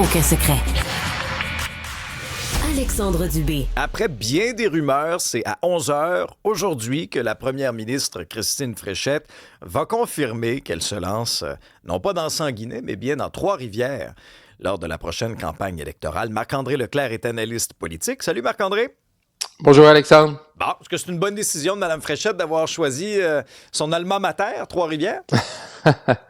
aucun secret. Alexandre Dubé. Après bien des rumeurs, c'est à 11 heures aujourd'hui que la première ministre Christine Fréchette va confirmer qu'elle se lance, non pas dans Sanguinet, mais bien dans Trois-Rivières, lors de la prochaine campagne électorale. Marc-André Leclerc est analyste politique. Salut Marc-André. Bonjour Alexandre. Bon, est-ce que c'est une bonne décision de Mme Fréchette d'avoir choisi son alma mater, Trois-Rivières?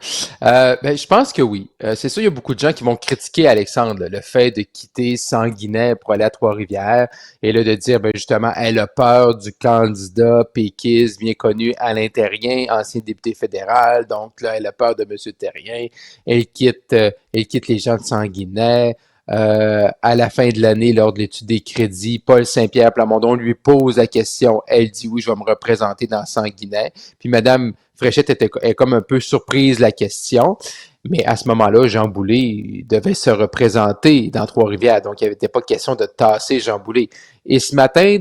Je pense que oui. C'est sûr, il y a beaucoup de gens qui vont critiquer Alexandre, là, le fait de quitter Sanguinet pour aller à Trois-Rivières et là, de dire justement, elle a peur du candidat péquiste bien connu Alain Terrien, ancien député fédéral. Donc là, elle a peur de M. Terrien. Elle quitte les gens de Sanguinet. À la fin de l'année, lors de l'étude des crédits, Paul Saint-Pierre Plamondon lui pose la question. Elle dit oui, je vais me représenter dans Sanguinet. Puis Mme Fréchette est comme un peu surprise de la question. Mais à ce moment-là, Jean Boulet devait se représenter dans Trois-Rivières. Donc, il n'était pas question de tasser Jean Boulet. Et ce matin,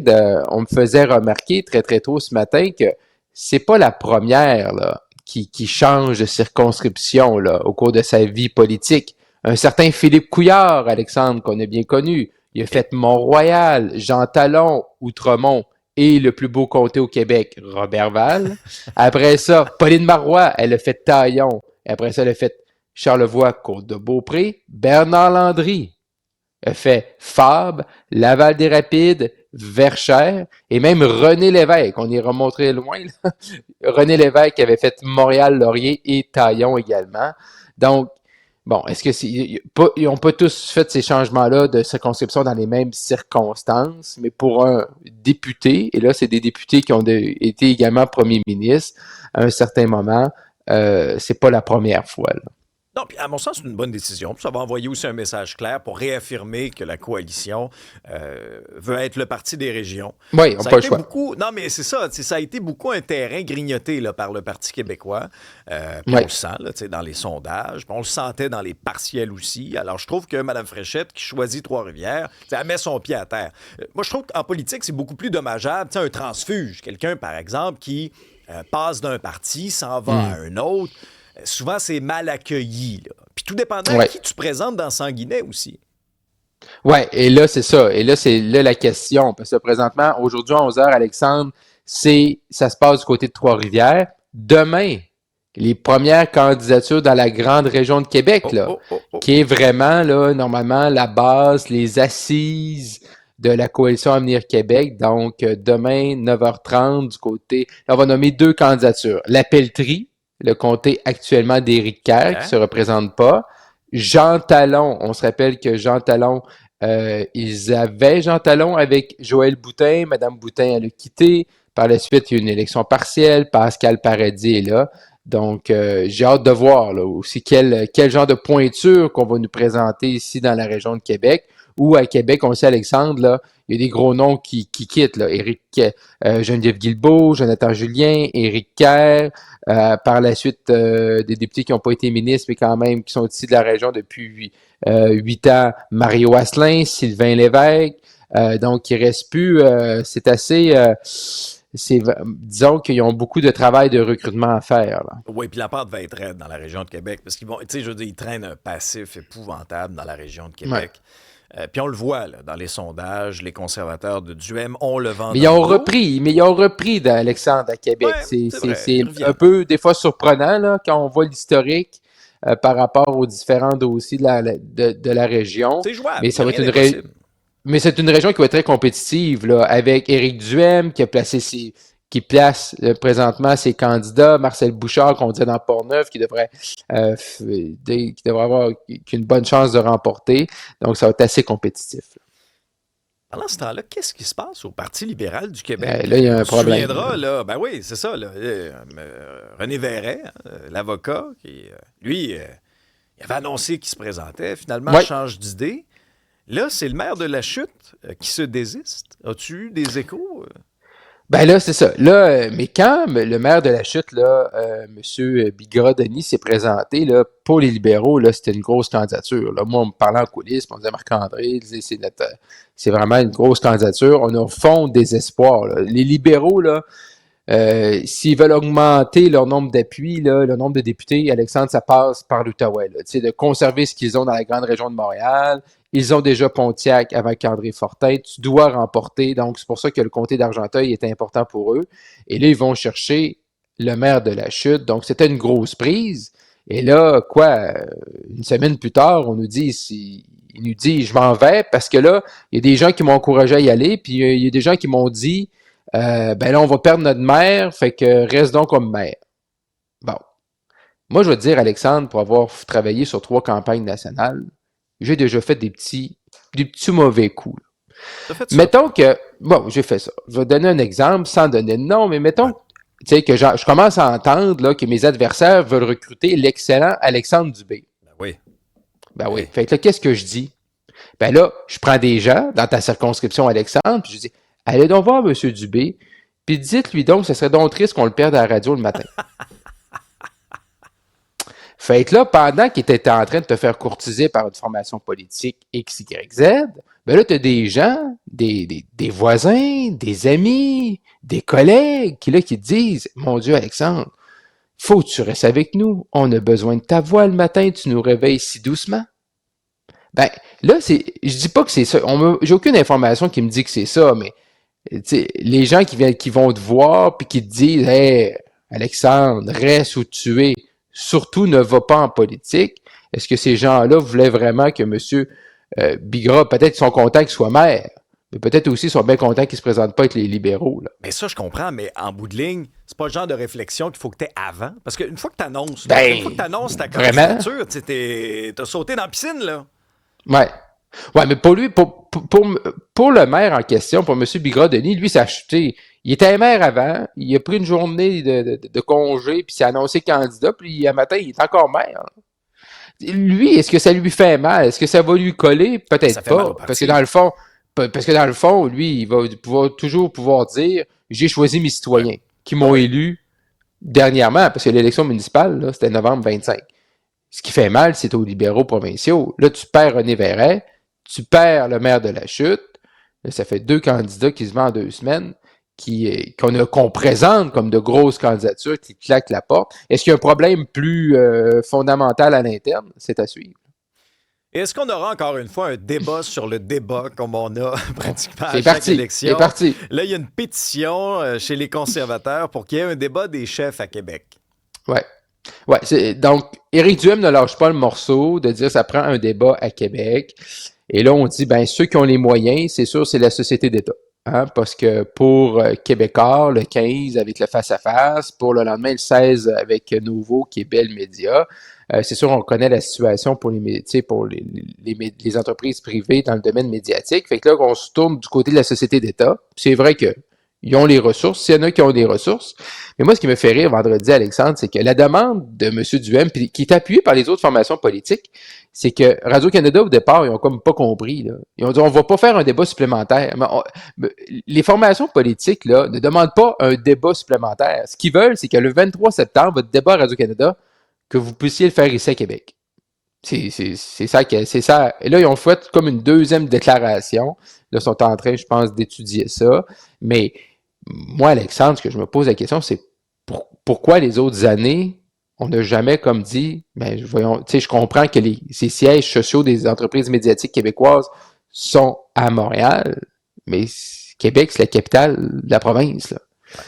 on me faisait remarquer très, très tôt ce matin que c'est pas la première là, qui change de circonscription là, au cours de sa vie politique. Un certain Philippe Couillard, Alexandre, qu'on a bien connu. Il a fait Mont-Royal, Jean Talon, Outremont et le plus beau comté au Québec, Roberval. Après ça, Pauline Marois, elle a fait Taillon. Après ça, elle a fait Charlevoix, Côte-de-Beaupré. Bernard Landry a fait Fabre, Laval-des-Rapides, Verchères et même René Lévesque. On est remonté loin, là. René Lévesque avait fait Montréal-Laurier et Taillon également. Donc, bon, est-ce que ils n'ont pas tous fait ces changements-là de circonscription dans les mêmes circonstances, mais pour un député, et là, c'est des députés qui ont été également premiers ministres à un certain moment, c'est pas la première fois, là. Non, puis à mon sens, c'est une bonne décision. Ça va envoyer aussi un message clair pour réaffirmer que la coalition veut être le parti des régions. Oui, on n'a pas le choix. Non, mais c'est ça. Ça a été beaucoup un terrain grignoté là, par le Parti québécois. Puis Oui. on le sent là, dans les sondages. Puis on le sentait dans les partiels aussi. Alors, je trouve que Mme Fréchette, qui choisit Trois-Rivières, elle met son pied à terre. Moi, je trouve qu'en politique, c'est beaucoup plus dommageable. Un transfuge, quelqu'un, par exemple, qui passe d'un parti, s'en va à un autre. Souvent, c'est mal accueilli, là. Puis tout dépendant de qui tu présentes dans Sanguinet aussi. Oui, et là, c'est ça. Et là, c'est là la question. Parce que présentement, aujourd'hui, à 11 heures, Alexandre, ça se passe du côté de Trois-Rivières. Demain, les premières candidatures dans la grande région de Québec, là, qui est vraiment, là, normalement, la base, les assises de la coalition Avenir Québec. Donc, demain, 9h30, du côté... Là, on va nommer 2 candidatures. La Pelletrie, le comté actuellement d'Éric Kerr, qui ne se représente pas. Jean Talon, on se rappelle que Jean Talon, ils avaient Jean Talon avec Joël Boutin. Madame Boutin, elle a quitté. Par la suite, il y a eu une élection partielle. Pascal Paradis est là. Donc, j'ai hâte de voir là, aussi quel genre de pointure qu'on va nous présenter ici dans la région de Québec. Ou à Québec, on sait, Alexandre, là, il y a des gros noms qui quittent. Là. Geneviève Guilbeault, Jonathan Julien, Éric Kerr. Par la suite, des députés qui n'ont pas été ministres, mais quand même qui sont ici de la région depuis 8 ans. Mario Asselin, Sylvain Lévesque. Donc, il ne reste plus. C'est assez... disons qu'ils ont beaucoup de travail de recrutement à faire. Là. Oui, puis la pente va être raide dans la région de Québec. Parce qu'ils vont, tu sais, je veux dire, ils traînent un passif épouvantable dans la région de Québec. Ouais. Puis on le voit là, dans les sondages, les conservateurs de Duhem ont le vent. Mais ils ont repris d'Alexandre à Québec. Ouais, c'est un peu des fois surprenant là, quand on voit l'historique par rapport aux différents dossiers de la région. C'est jouable. Mais ça va être Mais c'est une région qui va être très compétitive là, avec Éric Duhem qui place présentement ses candidats, Marcel Bouchard qu'on disait dans Portneuf qui devrait avoir une bonne chance de remporter. Donc ça va être assez compétitif. Là. Pendant ce temps-là, qu'est-ce qui se passe au Parti libéral du Québec? Là, il y a un problème. Tu te souviendras, là, ben oui, c'est ça. Là, René Verret, l'avocat, qui, lui, il avait annoncé qu'il se présentait. Finalement, il change d'idée. Là, c'est le maire de La Chute qui se désiste. As-tu eu des échos? Ben là, c'est ça. Là, mais quand le maire de La Chute, là, M. Bigra-Denis s'est présenté, là, pour les libéraux, là, c'était une grosse candidature. Là. Moi, on me parlait en coulisses, on me disait Marc-André, c'est vraiment une grosse candidature. On a au fond des espoirs. Là. Les libéraux, là, S'ils veulent augmenter leur nombre d'appuis, là, le nombre de députés, Alexandre, ça passe par l'Outaouais. De conserver ce qu'ils ont dans la grande région de Montréal. Ils ont déjà Pontiac avec André Fortin. Tu dois remporter. Donc, c'est pour ça que le comté d'Argenteuil est important pour eux. Et là, ils vont chercher le maire de la Chute. Donc, c'était une grosse prise. Et là, une semaine plus tard, il nous dit, je m'en vais parce que là, il y a des gens qui m'ont encouragé à y aller, puis il y a des gens qui m'ont dit, ben là, on va perdre notre maire, fait que reste donc comme maire. Bon. Moi, je vais te dire, Alexandre, pour avoir travaillé sur 3 campagnes nationales, j'ai déjà fait des petits mauvais coups. Mettons que, bon, j'ai fait ça. Je vais donner un exemple sans donner de nom, mais mettons, tu sais, que je commence à entendre là, que mes adversaires veulent recruter l'excellent Alexandre Dubé. Ben oui. Fait que là, qu'est-ce que je dis? Ben là, je prends des gens dans ta circonscription, Alexandre, puis je dis, allez donc voir M. Dubé, puis dites-lui donc, ce serait donc triste qu'on le perde à la radio le matin. Fait que là, pendant qu'il était en train de te faire courtiser par une formation politique X, Y, Z, ben là, tu as des gens, des voisins, des amis, des collègues qui te disent, mon Dieu, Alexandre, faut que tu restes avec nous. On a besoin de ta voix le matin, tu nous réveilles si doucement. Ben, là, je dis pas que c'est ça. J'ai aucune information qui me dit que c'est ça, mais les gens qui vont te voir puis qui te disent, hey, Alexandre, reste où tu es. Surtout ne va pas en politique. Est-ce que ces gens-là voulaient vraiment que M. Bigra, peut-être qu'ils sont contents qu'il soit maire, mais peut-être aussi qu'ils sont bien contents qu'ils ne se présentent pas avec les libéraux. Là. Mais ça, je comprends, mais en bout de ligne, c'est pas le genre de réflexion qu'il faut que tu aies avant. Parce qu'une fois que tu annonces, ta candidature, t'as sauté dans la piscine, là. Ouais, mais pour lui, pour le maire en question, pour M. Bigra-Denis, lui, ça a chuté. Il était maire avant, il a pris une journée de congé, puis s'est annoncé candidat, puis un matin, il est encore maire. Lui, est-ce que ça lui fait mal? Est-ce que ça va lui coller? Peut-être pas. Parce que dans le fond, lui, il va toujours pouvoir dire, j'ai choisi mes citoyens qui m'ont élu dernièrement, parce que l'élection municipale, là, c'était novembre 25. Ce qui fait mal, c'est aux libéraux provinciaux. Là, tu perds René Verret, tu perds le maire de la Chute. Là, ça fait 2 candidats qui se vendent en 2 semaines, qu'on présente comme de grosses candidatures qui claquent la porte. Est-ce qu'il y a un problème plus fondamental à l'interne? C'est à suivre. Est-ce qu'on aura encore une fois un débat sur le débat comme on a pratiquement à chaque élection? C'est parti. Là, il y a une pétition chez les conservateurs pour qu'il y ait un débat des chefs à Québec. Ouais, donc, Éric Duhem ne lâche pas le morceau de dire ça prend un débat à Québec. Et là, on dit, ben ceux qui ont les moyens, c'est sûr, c'est la société d'État. Hein, parce que pour Québécois, le 15 avec le face-à-face, pour le lendemain, le 16 avec Nouveau, qui est Bell Média. C'est sûr, on connaît la situation pour les entreprises privées dans le domaine médiatique. Fait que là, on se tourne du côté de la société d'État. C'est vrai que ils ont les ressources, s'il y en a qui ont des ressources. Mais moi, ce qui me fait rire vendredi, Alexandre, c'est que la demande de M. Duhem, qui est appuyée par les autres formations politiques, c'est que Radio-Canada, au départ, ils ont comme pas compris. Là. Ils ont dit, on va pas faire un débat supplémentaire. Les formations politiques là, ne demandent pas un débat supplémentaire. Ce qu'ils veulent, c'est que le 23 septembre, votre débat à Radio-Canada, que vous puissiez le faire ici à Québec. C'est ça. Et là, ils ont fait comme une deuxième déclaration. Là, ils sont en train, je pense, d'étudier ça. Mais moi, Alexandre, ce que je me pose la question, c'est pourquoi les autres années, on n'a jamais comme dit, ben, voyons, tu sais, je comprends que ces sièges sociaux des entreprises médiatiques québécoises sont à Montréal, mais Québec, c'est la capitale de la province, là.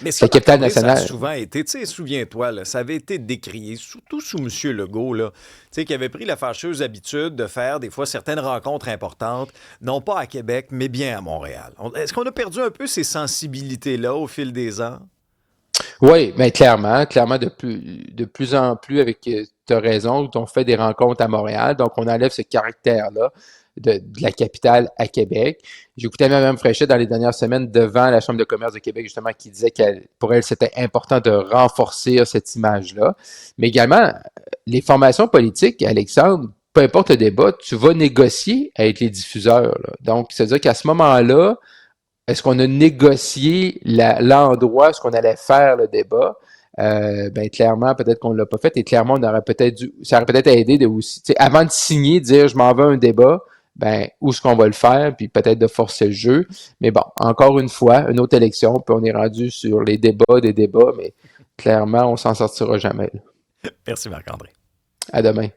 Mais ça, la capitale nationale. Ça a souvent été, tu sais, souviens-toi, là, ça avait été décrié, surtout sous M. Legault, là, tu sais, qui avait pris la fâcheuse habitude de faire des fois certaines rencontres importantes, non pas à Québec, mais bien à Montréal. Est-ce qu'on a perdu un peu ces sensibilités-là au fil des ans? Oui, mais clairement, de plus en plus, avec, tu as raison, on fait des rencontres à Montréal, donc on enlève ce caractère-là de la capitale à Québec. J'ai écouté Mme Fréchette dans les dernières semaines devant la Chambre de commerce de Québec, justement, qui disait que pour elle, c'était important de renforcer cette image-là. Mais également, les formations politiques, Alexandre, peu importe le débat, tu vas négocier avec les diffuseurs. Là. Donc, c'est-à-dire qu'à ce moment-là, est-ce qu'on a négocié l'endroit où on allait faire le débat? Ben clairement, peut-être qu'on ne l'a pas fait et clairement, ça aurait peut-être aidé de aussi, avant de signer, dire je m'en vais à un débat, ben, où est-ce qu'on va le faire, puis peut-être de forcer le jeu. Mais bon, encore une fois, une autre élection, puis on est rendu sur les débats des débats, mais clairement, on s'en sortira jamais. Merci Marc-André. À demain.